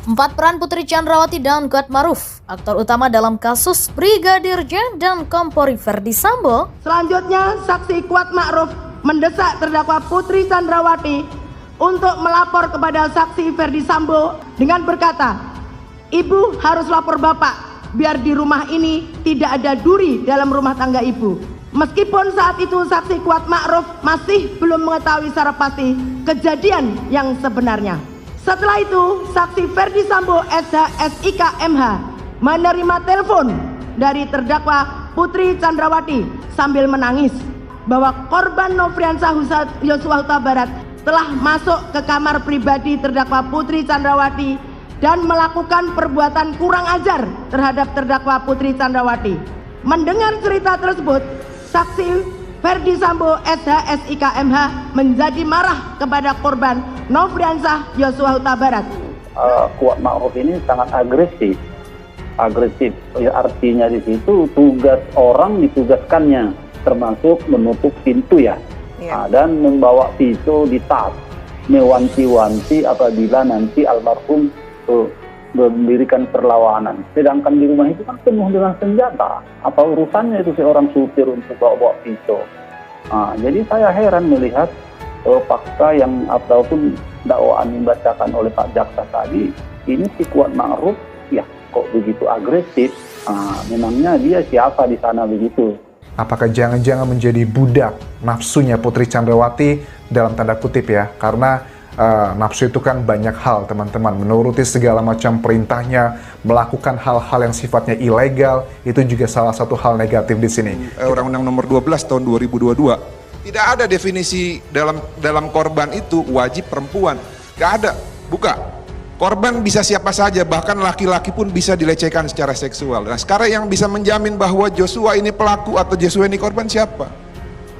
Empat peran Putri Chandrawati dan Kuatmaruf, aktor utama dalam kasus Brigadir J dan Kompori Ferdi Sambo. Selanjutnya, saksi Kuatmaruf mendesak terdakwa Putri Chandrawati untuk melapor kepada saksi Ferdi Sambo dengan berkata, "Ibu harus lapor Bapak, biar di rumah ini tidak ada duri dalam rumah tangga Ibu." Meskipun saat itu saksi Kuatmaruf masih belum mengetahui secara pasti kejadian yang sebenarnya. Setelah itu, saksi Ferdi Sambo SIK MH menerima telepon dari terdakwa Putri Chandrawati sambil menangis bahwa korban Nofriansah Yosua Huta Barat telah masuk ke kamar pribadi terdakwa Putri Chandrawati dan melakukan perbuatan kurang ajar terhadap terdakwa Putri Chandrawati. Mendengar cerita tersebut, saksi Ferdi Sambo SIK MH menjadi marah kepada korban Nofriansah Yosua Huta Barat. Kuatmaruf ini sangat agresif. Ya, artinya di situ tugas orang ditugaskannya, termasuk menutup pintu ya. Dan membawa pisau di tas, mewanti-wanti apabila nanti almarhum mendirikan perlawanan. Sedangkan di rumah itu kan penuh dengan senjata. Apa urusannya itu seorang supir untuk bawa pisau? Jadi saya heran melihat fakta yang ataupun dakwaan yang dibacakan oleh Pak Jaksa tadi. Ini si Kuatmaruf ya kok begitu agresif. Memangnya dia siapa di sana begitu? Apakah jangan-jangan menjadi budak nafsunya Putri Chandrawati dalam tanda kutip ya? Karena nafsu itu kan banyak hal teman-teman, menuruti segala macam perintahnya, melakukan hal-hal yang sifatnya ilegal, itu juga salah satu hal negatif di sini. Undang-Undang Nomor 12 tahun 2022 tidak ada definisi dalam korban itu wajib perempuan, tidak ada, buka. Korban bisa siapa saja, bahkan laki-laki pun bisa dilecehkan secara seksual. Nah sekarang yang bisa menjamin bahwa Joshua ini pelaku atau Joshua ini korban siapa?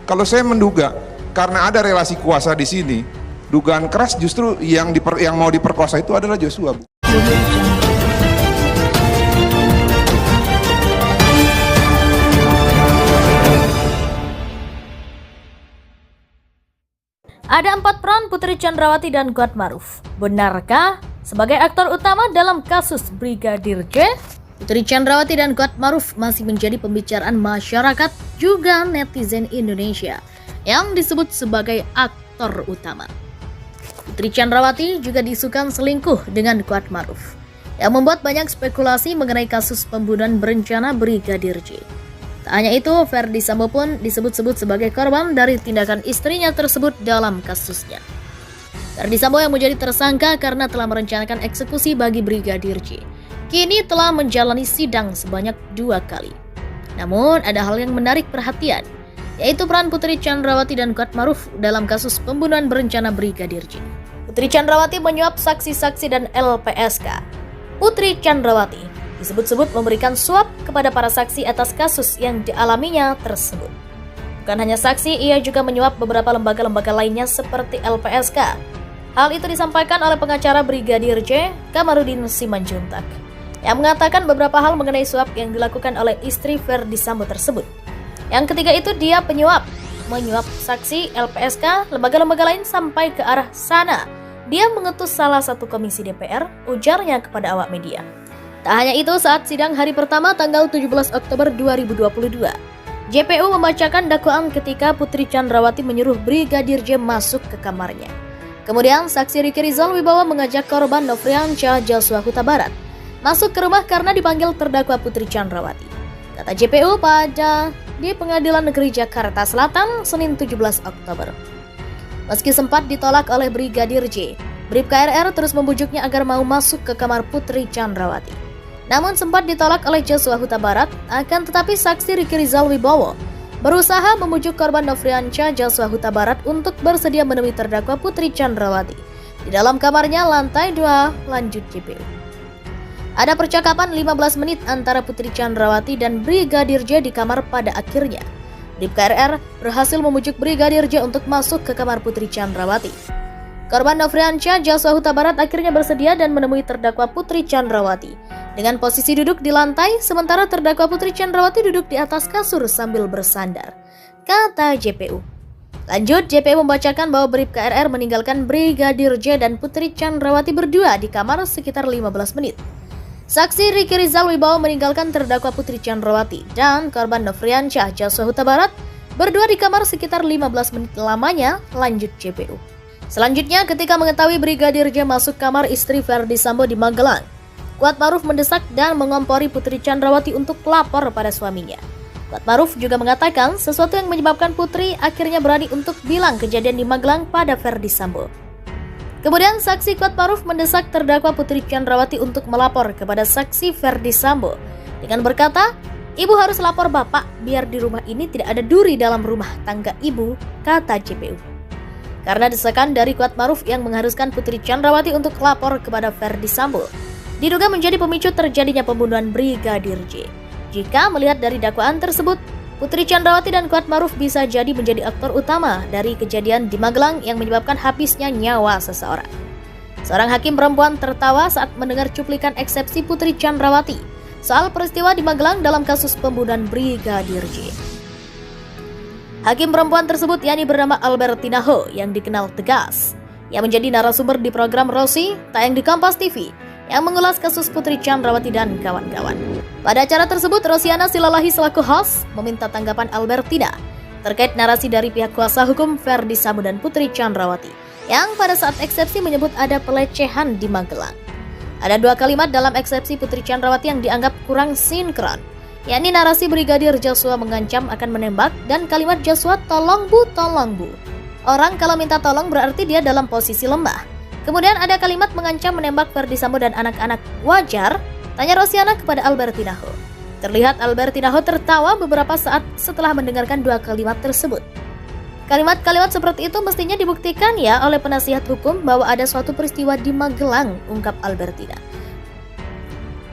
Kalau saya menduga karena ada relasi kuasa di sini, dugaan keras justru yang mau diperkosa itu adalah Joshua. Ada empat peran Putri Chandrawati dan Kuatmaruf. Benarkah sebagai aktor utama dalam kasus Brigadir J, Putri Chandrawati dan Kuatmaruf masih menjadi pembicaraan masyarakat juga netizen Indonesia yang disebut sebagai aktor utama. Putri Chandrawati juga diisukan selingkuh dengan Kuatmaruf, yang membuat banyak spekulasi mengenai kasus pembunuhan berencana Brigadir J. Tak hanya itu, Ferdi Sambo pun disebut-sebut sebagai korban dari tindakan istrinya tersebut dalam kasusnya. Ferdi Sambo yang menjadi tersangka karena telah merencanakan eksekusi bagi Brigadir J, kini telah menjalani sidang sebanyak 2 kali. Namun ada hal yang menarik perhatian, yaitu peran Putri Chandrawati dan Kuatmaruf dalam kasus pembunuhan berencana Brigadir J. Putri Chandrawati menyuap saksi-saksi dan LPSK. Putri Chandrawati disebut-sebut memberikan suap kepada para saksi atas kasus yang dialaminya tersebut. Bukan hanya saksi, ia juga menyuap beberapa lembaga-lembaga lainnya seperti LPSK. Hal itu disampaikan oleh pengacara Brigadir J, Kamarudin Simanjuntak, yang mengatakan beberapa hal mengenai suap yang dilakukan oleh istri Ferdi Sambo tersebut. Yang ketiga itu dia penyuap, menyuap saksi, LPSK, lembaga-lembaga lain sampai ke arah sana. Dia mengutus salah satu komisi DPR, ujarnya kepada awak media. Tak hanya itu, saat sidang hari pertama tanggal 17 Oktober 2022, JPU membacakan dakwaan ketika Putri Chandrawati menyuruh Brigadir J masuk ke kamarnya. Kemudian saksi Riki Rizal Wibowo mengajak korban Nofriansah Yosua Huta Barat masuk ke rumah karena dipanggil terdakwa Putri Chandrawati. Kata JPU di Pengadilan Negeri Jakarta Selatan, Senin 17 Oktober. Meski sempat ditolak oleh Brigadir J, Brib KRR terus membujuknya agar mau masuk ke kamar Putri Chandrawati. Namun sempat ditolak oleh Yosua Huta Barat, akan tetapi saksi Riki Rizal Wibowo berusaha membujuk korban Nofriansah Yosua Huta Barat untuk bersedia menemui terdakwa Putri Chandrawati di dalam kamarnya lantai 2, lanjut JPU. Ada percakapan 15 menit antara Putri Chandrawati dan Brigadir J di kamar pada akhirnya. Brib KRR berhasil membujuk Brigadir J untuk masuk ke kamar Putri Chandrawati. Korban Nofriansah Yosua Huta Barat akhirnya bersedia dan menemui terdakwa Putri Chandrawati dengan posisi duduk di lantai, sementara terdakwa Putri Chandrawati duduk di atas kasur sambil bersandar, kata JPU. Lanjut, JPU membacakan bahwa Bribka RR meninggalkan Brigadir J dan Putri Chandrawati berdua di kamar sekitar 15 menit. Saksi Riki Rizal Wibowo meninggalkan terdakwa Putri Chandrawati dan korban Nofriansyah Joshua Huta Barat berdua di kamar sekitar 15 menit lamanya, lanjut JPU. Selanjutnya, ketika mengetahui Brigadir J masuk kamar istri Verdi Sambo di Magelang, Kuatmaruf mendesak dan mengompori Putri Chandrawati untuk lapor pada suaminya. Kuatmaruf juga mengatakan sesuatu yang menyebabkan Putri akhirnya berani untuk bilang kejadian di Magelang pada Verdi Sambo. Kemudian saksi Kuatmaruf mendesak terdakwa Putri Chandrawati untuk melapor kepada saksi Verdi Sambo dengan berkata, "Ibu harus lapor bapak biar di rumah ini tidak ada duri dalam rumah tangga ibu," kata JPU. Karena desakan dari Kuatmaruf yang mengharuskan Putri Chandrawati untuk lapor kepada Verdi Sambo, diduga menjadi pemicu terjadinya pembunuhan Brigadir J. Jika melihat dari dakwaan tersebut, Putri Chandrawati dan Kuatmaruf bisa jadi menjadi aktor utama dari kejadian di Magelang yang menyebabkan habisnya nyawa seseorang. Seorang hakim perempuan tertawa saat mendengar cuplikan eksepsi Putri Chandrawati soal peristiwa di Magelang dalam kasus pembunuhan Brigadir J. Hakim perempuan tersebut yakni bernama Albertina Ho yang dikenal tegas, yang menjadi narasumber di program Rosi tayang di Kompas TV yang mengulas kasus Putri Chandrawati dan kawan-kawan. Pada acara tersebut, Rosiana Silalahi selaku host meminta tanggapan Albertina terkait narasi dari pihak kuasa hukum Verdi Sambo dan Putri Chandrawati yang pada saat eksepsi menyebut ada pelecehan di Magelang. Ada dua kalimat dalam eksepsi Putri Chandrawati yang dianggap kurang sinkron, yakni narasi Brigadir Joshua mengancam akan menembak dan kalimat Joshua tolong bu, tolong bu. Orang kalau minta tolong berarti dia dalam posisi lemah. Kemudian ada kalimat mengancam menembak Verdi Sambo dan anak-anak. Wajar? Tanya Rosiana kepada Albertina Ho. Terlihat Albertina Ho tertawa beberapa saat setelah mendengarkan dua kalimat tersebut. Kalimat-kalimat seperti itu mestinya dibuktikan ya oleh penasihat hukum bahwa ada suatu peristiwa di Magelang, ungkap Albertina.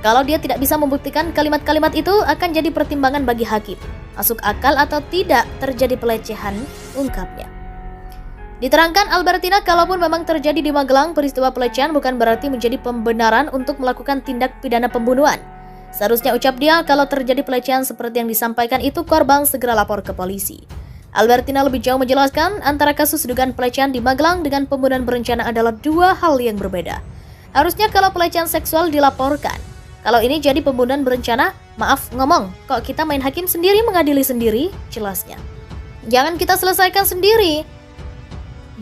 Kalau dia tidak bisa membuktikan kalimat-kalimat itu akan jadi pertimbangan bagi hakim. Masuk akal atau tidak terjadi pelecehan, ungkapnya. Diterangkan Albertina, kalaupun memang terjadi di Magelang, peristiwa pelecehan bukan berarti menjadi pembenaran untuk melakukan tindak pidana pembunuhan. Seharusnya ucap dia, kalau terjadi pelecehan seperti yang disampaikan itu, korban segera lapor ke polisi. Albertina lebih jauh menjelaskan, antara kasus dugaan pelecehan di Magelang dengan pembunuhan berencana adalah dua hal yang berbeda. Harusnya kalau pelecehan seksual dilaporkan. Kalau ini jadi pembunuhan berencana, maaf ngomong, kok kita main hakim sendiri mengadili sendiri, jelasnya. Jangan kita selesaikan sendiri,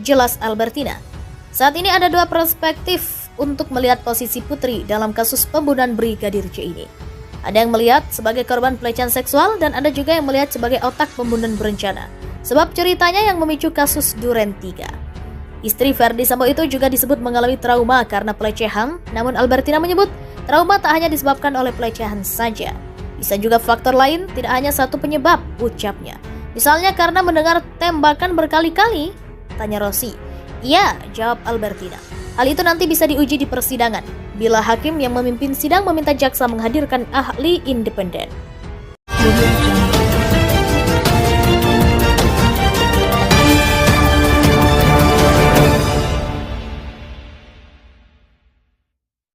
jelas Albertina. Saat ini ada dua perspektif untuk melihat posisi Putri dalam kasus pembunuhan Brigadir J ini. Ada yang melihat sebagai korban pelecehan seksual dan ada juga yang melihat sebagai otak pembunuhan berencana. Sebab ceritanya yang memicu kasus Duren 3. Istri Verdi Sambo itu juga disebut mengalami trauma karena pelecehan, namun Albertina menyebut trauma tak hanya disebabkan oleh pelecehan saja. Bisa juga faktor lain, tidak hanya satu penyebab, ucapnya. Misalnya karena mendengar tembakan berkali-kali, tanya Rosi. Iya, jawab Albertina. Hal itu nanti bisa diuji di persidangan, bila hakim yang memimpin sidang meminta jaksa menghadirkan ahli independen.